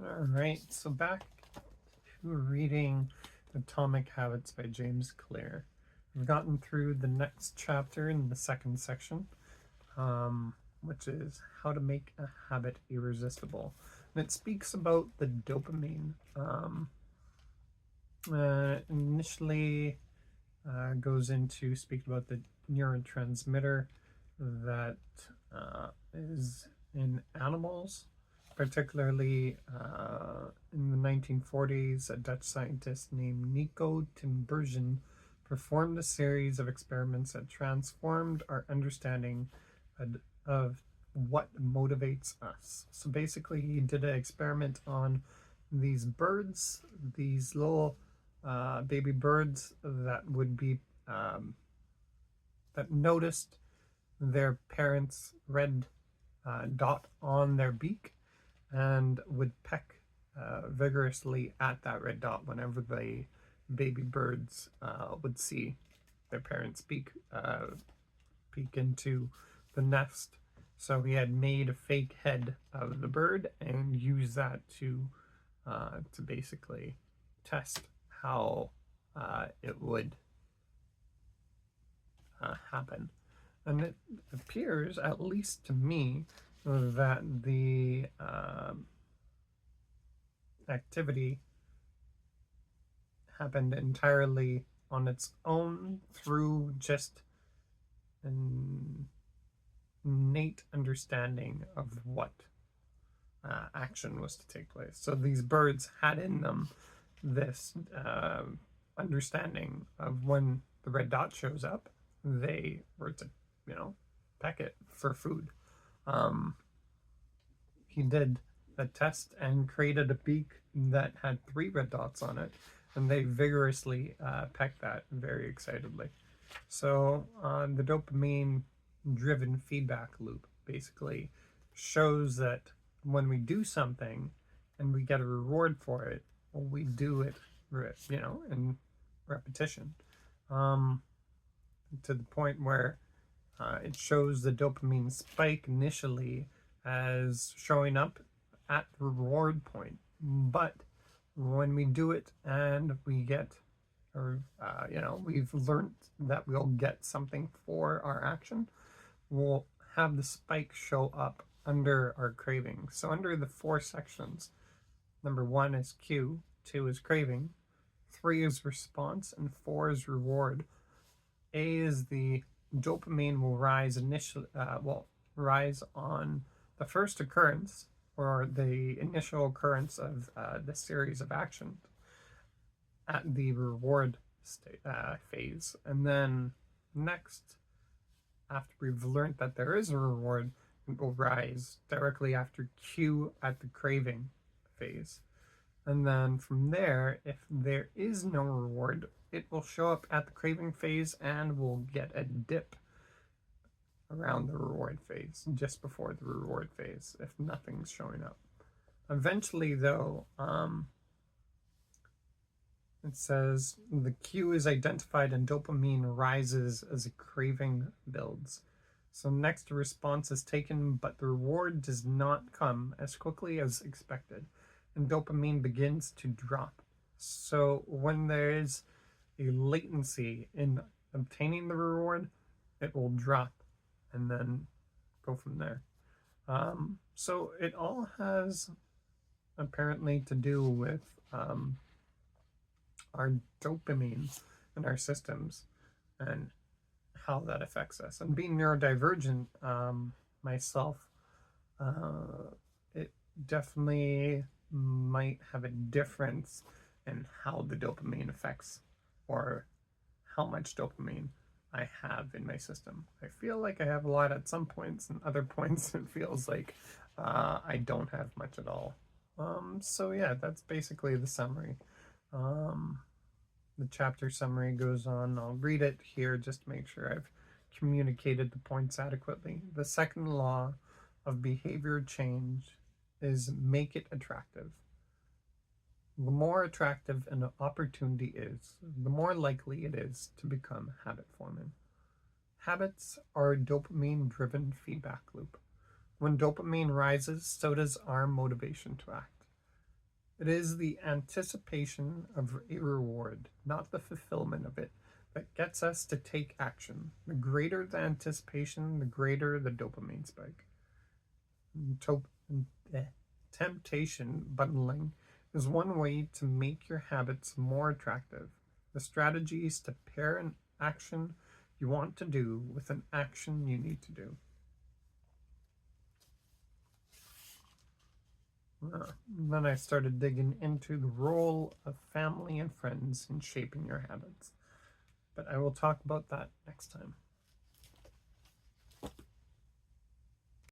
All right, so back to reading Atomic Habits by James Clear. We've gotten through the next chapter in the second section, which is how to make a habit irresistible. And it speaks about the dopamine. Initially, goes into speaking about the neurotransmitter that is in animals, particularly in the 1940s. A Dutch scientist named Nico Timbergen performed a series of experiments that transformed our understanding of what motivates us. So basically, he did an experiment on these birds, these little baby birds that would be that noticed their parents' red dot on their beak and would peck vigorously at that red dot whenever the baby birds would see their parents peek into the nest. So he had made a fake head of the bird and used that to basically test how it would happen. And it appears, at least to me, that the activity happened entirely on its own through just an innate understanding of what action was to take place. So these birds had in them this understanding of when the red dot shows up, they were to, peck it for food. Um, he did a test and created a beak that had three red dots on it, and they vigorously pecked that very excitedly. So the dopamine driven feedback loop basically shows that when we do something and we get a reward for it, well, we do it, in repetition, um, to the point where it shows the dopamine spike initially as showing up at the reward point. But when we do it and we get, or, we've learned that we'll get something for our action, we'll have the spike show up under our craving. So under the four sections, number one is cue, two is craving, three is response, and four is reward. A is the dopamine will rise rise on the first occurrence or the initial occurrence of the series of actions at the reward phase, and then next, after we've learned that there is a reward, it will rise directly after cue at the craving phase. And then from there, if there is no reward, it will show up at the craving phase and we'll get a dip around the reward phase, just before the reward phase, if nothing's showing up. Eventually, though, it says the cue is identified and dopamine rises as a craving builds. So next, a response is taken, but the reward does not come as quickly as expected, and dopamine begins to drop. So when there is a latency in obtaining the reward, it will drop and then go from there. So it all has apparently to do with our dopamine in our systems and how that affects us. And being neurodivergent myself, it definitely might have a difference in how the dopamine affects or how much dopamine I have in my system. I feel like I have a lot at some points, and other points it feels like I don't have much at all. So yeah, that's basically the summary. Um, the chapter summary goes on. I'll read it here just to make sure I've communicated the points adequately. The second law of behavior change is make it attractive. The more attractive an opportunity is, the more likely it is to become habit forming. Habits are a dopamine driven feedback loop. When dopamine rises, so does our motivation to act. It is the anticipation of a reward, not the fulfillment of it, that gets us to take action. The greater the anticipation, the greater the dopamine spike. To- Temptation bundling is one way to make your habits more attractive. The strategy is to pair an action you want to do with an action you need to do. Then I started digging into the role of family and friends in shaping your habits. But I will talk about that next time.